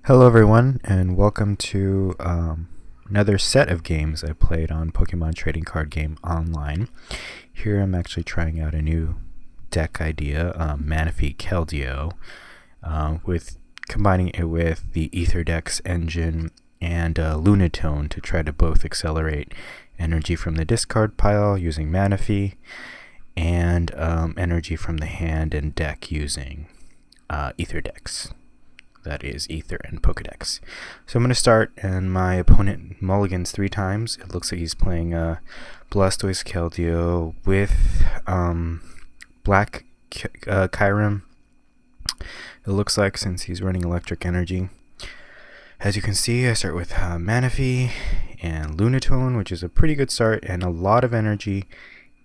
Hello everyone, and welcome to another set of games I played on Pokemon Trading Card Game Online. Here I'm actually trying out a new deck idea, Manaphy Keldeo, with combining it with the Etherdex engine and Lunatone to try to both accelerate energy from the discard pile using Manaphy and energy from the hand and deck using Etherdex. That is Ether and Pokedex. So I'm going to start, and my opponent mulligans 3 times. It looks like he's playing Blastoise Keldeo with Black Kyurem. It looks like, since he's running electric energy. As you can see, I start with Manaphy and Lunatone, which is a pretty good start, and a lot of energy,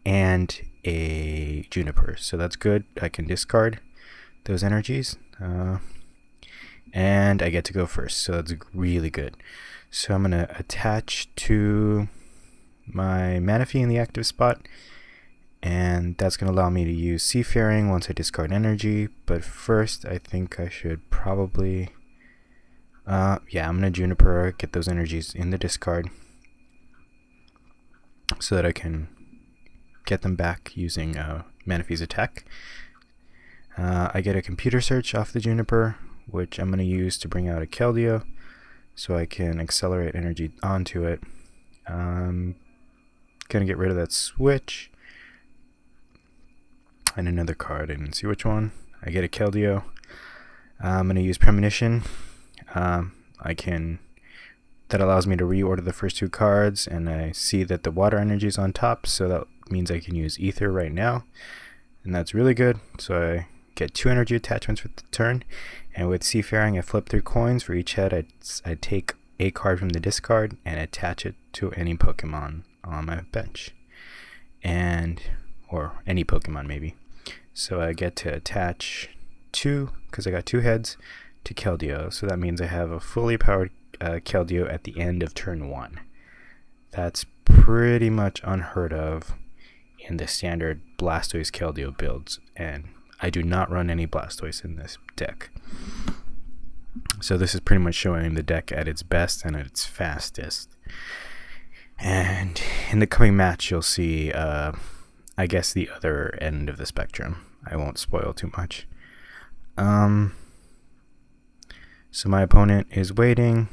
and a Juniper. So that's good. I can discard those energies. And I get to go first, so that's really good. So I'm going to attach to my Manaphy in the active spot, and that's going to allow me to use Seafaring once I discard energy. But first, I think I should probably... I'm going to Juniper, get those energies in the discard, so that I can get them back using Manaphy's attack. I get a computer search off the Juniper, which I'm going to use to bring out a Keldeo, so I can accelerate energy onto it. I'm going to get rid of that switch. And another card, I didn't see which one. I get a Keldeo. I'm going to use Premonition. That allows me to reorder the first 2 cards, and I see that the water energy is on top, so that means I can use Ether right now. And that's really good, so I get 2 energy attachments for the turn. And with Seafaring, I flip 3 coins. For each head, I take a card from the discard and attach it to any Pokemon on my bench. Or any Pokemon, maybe. So I get to attach 2, because I got 2 heads, to Keldeo. So that means I have a fully powered Keldeo at the end of turn 1. That's pretty much unheard of in the standard Blastoise Keldeo builds. And I do not run any Blastoise in this deck. So this is pretty much showing the deck at its best and at its fastest. And in the coming match, you'll see, I guess, the other end of the spectrum. I won't spoil too much. So my opponent is waiting.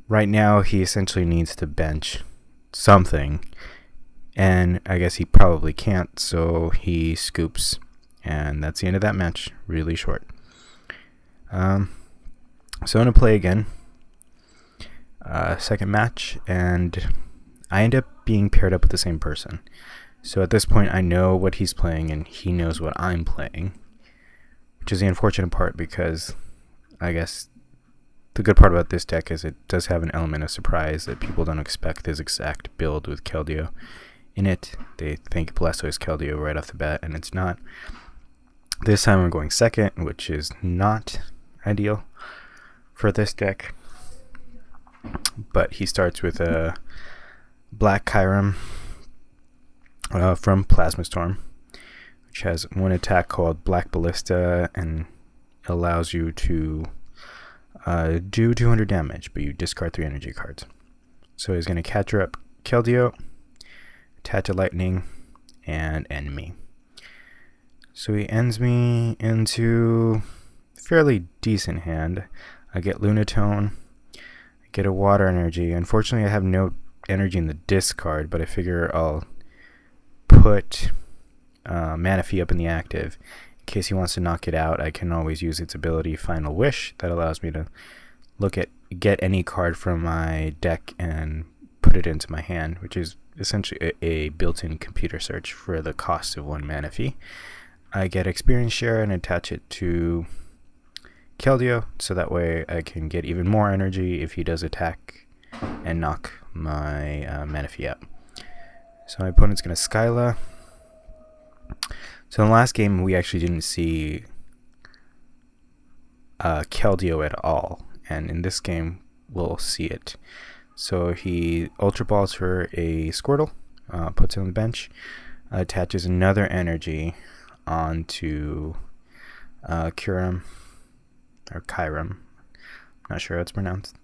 Right now, he essentially needs to bench something. And I guess he probably can't, so he scoops. And that's the end of that match. Really short. So I'm going to play again. Second match. And I end up being paired up with the same person. So at this point, I know what he's playing, and he knows what I'm playing. Which is the unfortunate part, because I guess the good part about this deck is it does have an element of surprise that people don't expect this exact build with Keldeo in it. They think Blastoise Keldeo right off the bat, and it's not. This time I'm going second, which is not ideal for this deck. But he starts with a Black Kyurem from Plasma Storm, which has one attack called Black Ballista, and allows you to do 200 damage, but you discard 3 energy cards. So he's going to Capture up Keldeo, attach a Lightning, and end me. So he ends me into a fairly decent hand. I get Lunatone, I get a Water Energy. Unfortunately, I have no energy in the discard, but I figure I'll put Manaphy up in the active. In case he wants to knock it out, I can always use its ability Final Wish. That allows me to get any card from my deck and put it into my hand, which is essentially a built-in computer search for the cost of 1 Manaphy. I get Experience Share and attach it to Keldeo, so that way I can get even more energy if he does attack and knock my Manaphy out. So my opponent's going to Skyla. So in the last game, we actually didn't see Keldeo at all, and in this game, we'll see it. So he Ultra Balls for a Squirtle, puts it on the bench, attaches another energy onto Kyurem, or Kyurem, Not sure how it's pronounced.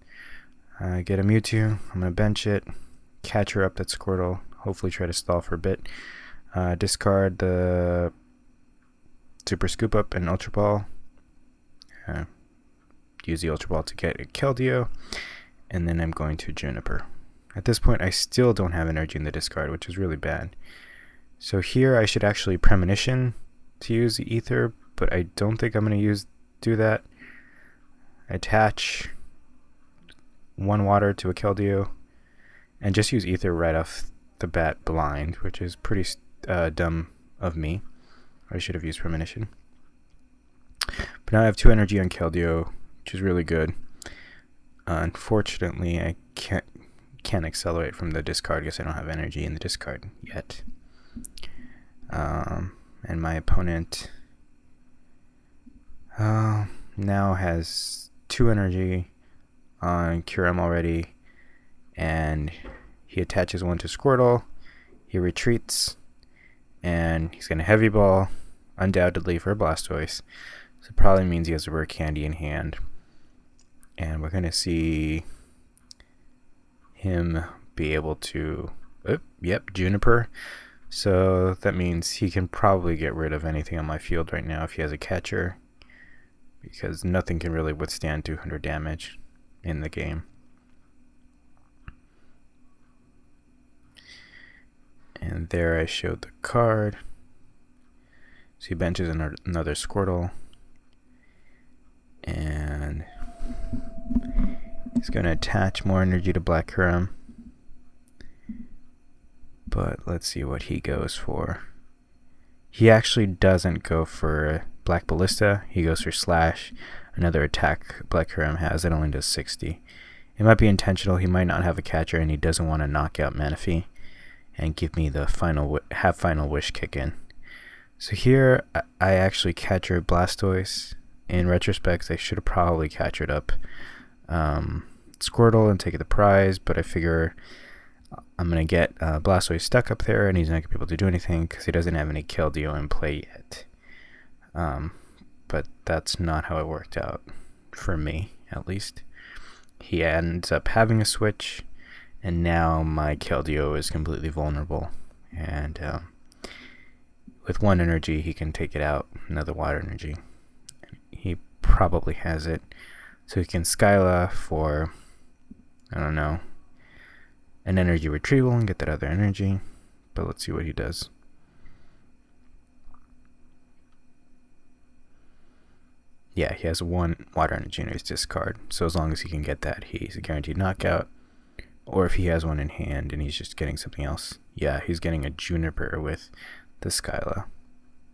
Get a Mewtwo. I'm going to bench it. Catcher up that Squirtle. Hopefully try to stall for a bit. Discard the Super Scoop Up and Ultra Ball. Use the Ultra Ball to get a Keldeo. And then I'm going to Juniper. At this point, I still don't have energy in the discard, which is really bad. So here I should actually Premonition to use the Ether, but I don't think I'm going to do that. Attach 1 water to a Keldeo, and just use Ether right off the bat blind, which is pretty dumb of me. I should have used Premonition. But now I have 2 energy on Keldeo, which is really good. Unfortunately, I can't accelerate from the discard because I don't have energy in the discard yet. And my opponent now has 2 energy on Kyurem already, and he attaches 1 to Squirtle. He retreats, and he's going to Heavy Ball, undoubtedly for a Blastoise. So it probably means he has a Rare Candy in hand. And we're going to see him be able to... yep, Juniper. So that means he can probably get rid of anything on my field right now if he has a catcher, because nothing can really withstand 200 damage in the game. And there I showed the card. So he benches another Squirtle. And he's going to attach more energy to Black Kyurem. But let's see what he goes for. He actually doesn't go for Black Ballista. He goes for Slash, another attack Black Kyurem has. It only does 60. It might be intentional. He might not have a catcher, and he doesn't want to knock out Manaphy and give me the final wish kick in. So here I actually catcher Blastoise. In retrospect, I should have probably catchered up Squirtle and taken the prize, but I figure I'm going to get Blastoise stuck up there, and he's not going to be able to do anything because he doesn't have any Keldeo in play yet. But that's not how it worked out, for me at least. He ends up having a switch, and now my Keldeo is completely vulnerable. And with 1 energy, he can take it out, another water energy. He probably has it. So he can Skyla for, I don't know, an energy retrieval and get that other energy. But let's see what he does. Yeah, he has 1 water energy in his discard. So as long as he can get that, he's a guaranteed knockout. Or if he has 1 in hand and he's just getting something else. Yeah, he's getting a Juniper with the Skyla.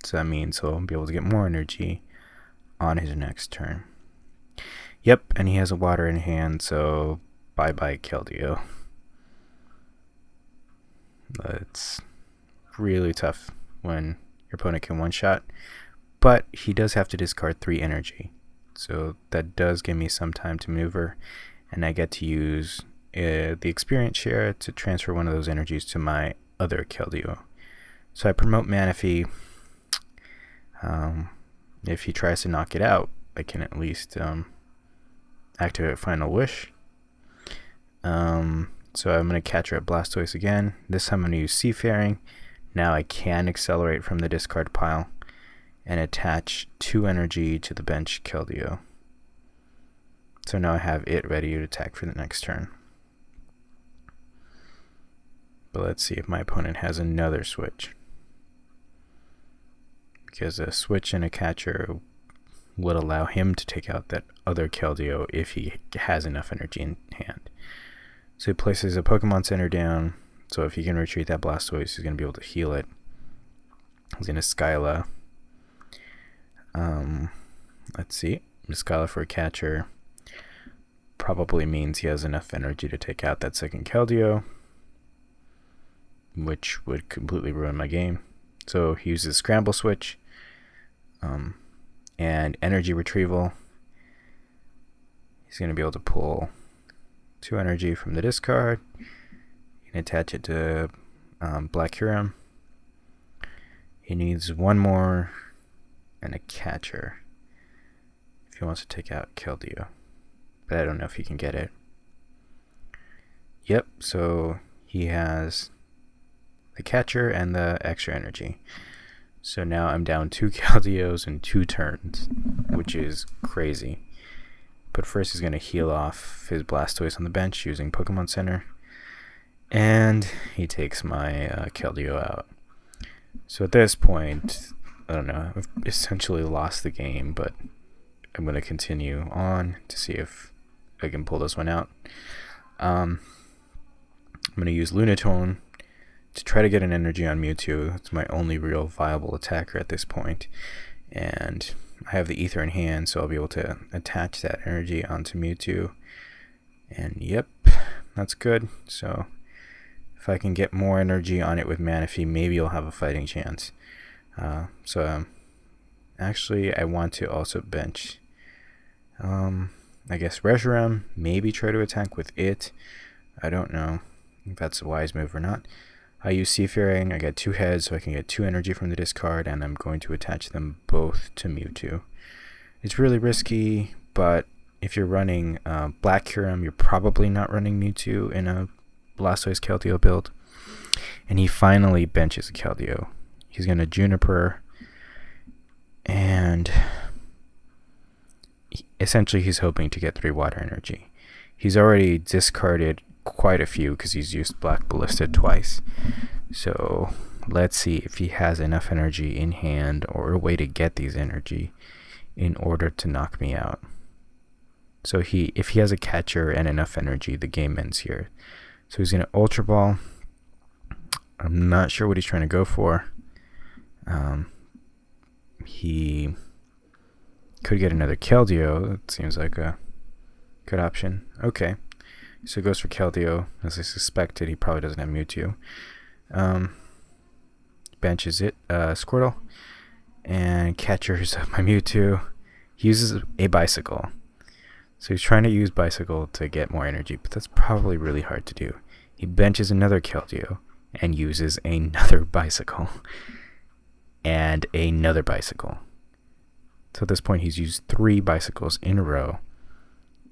So that means he'll be able to get more energy on his next turn. Yep, and he has a water in hand, so bye-bye Keldeo. It's really tough when your opponent can one-shot, but he does have to discard 3 energy. So that does give me some time to maneuver, and I get to use the experience share to transfer 1 of those energies to my other Keldeo. So I promote Manaphy. If he tries to knock it out, I can at least activate Final Wish. So I'm going to catcher up Blastoise again. This time I'm going to use Seafaring. Now I can accelerate from the discard pile and attach 2 energy to the bench Keldeo. So now I have it ready to attack for the next turn. But let's see if my opponent has another switch. Because a switch and a catcher would allow him to take out that other Keldeo if he has enough energy in hand. So he places a Pokemon Center down, so if he can retreat that Blastoise, he's going to be able to heal it. He's going to Skyla. Let's see. Skyla for a catcher probably means he has enough energy to take out that second Keldeo, which would completely ruin my game. So he uses Scramble Switch and Energy Retrieval. He's going to be able to pull 2 energy from the discard. You can attach it to Black Kyurem. He needs 1 more and a catcher if he wants to take out Keldeo. but I don't know if he can get it. Yep, so he has the catcher and the extra energy. So now I'm down 2 Keldeos in 2 turns, which is crazy. But first he's going to heal off his Blastoise on the bench using Pokemon Center. And he takes my Keldeo out. So at this point, I don't know, I've essentially lost the game, but I'm going to continue on to see if I can pull this one out. I'm going to use Lunatone to try to get an energy on Mewtwo. It's my only real viable attacker at this point. And I have the Ether in hand, so I'll be able to attach that energy onto Mewtwo. And yep, that's good. So if I can get more energy on it with Manaphy, maybe I'll have a fighting chance. Actually, I want to also bench, I guess, Reshiram, maybe try to attack with it. I don't know if that's a wise move or not. I use Seafaring. I get 2 heads, so I can get 2 energy from the discard, and I'm going to attach them both to Mewtwo. It's really risky, but if you're running Black Kyurem, you're probably not running Mewtwo in a Blastoise Keldeo build. And he finally benches a Keldeo. He's going to Juniper, and essentially he's hoping to get 3 water energy. He's already discarded quite a few because he's used Black Ballista twice. So let's see if he has enough energy in hand or a way to get these energy in order to knock me out. So if he has a catcher and enough energy, the game ends here. So he's going to Ultra Ball. I'm not sure what he's trying to go for. He could get another Keldeo. It seems like a good option. Okay. So he goes for Keldeo. As I suspected, he probably doesn't have Mewtwo. Benches it, Squirtle, and catchers up my Mewtwo. He uses a Bicycle. So he's trying to use Bicycle to get more energy, but that's probably really hard to do. He benches another Keldeo and uses another Bicycle. And another Bicycle. So at this point, he's used 3 Bicycles in a row.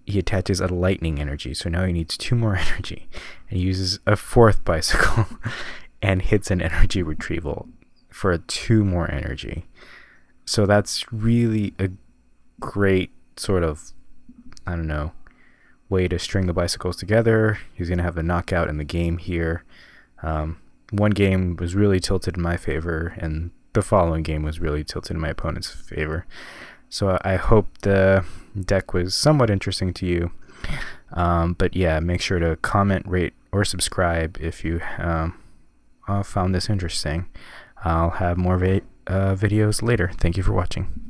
He attaches a lightning energy, so now he needs 2 more energy. And he uses a 4th Bicycle and hits an energy retrieval for 2 more energy. So that's really a great sort of, I don't know, way to string the Bicycles together. He's going to have a knockout in the game here. One game was really tilted in my favor, and the following game was really tilted in my opponent's favor. So I hope the deck was somewhat interesting to you. But yeah, make sure to comment, rate, or subscribe if you found this interesting. I'll have more videos later. Thank you for watching.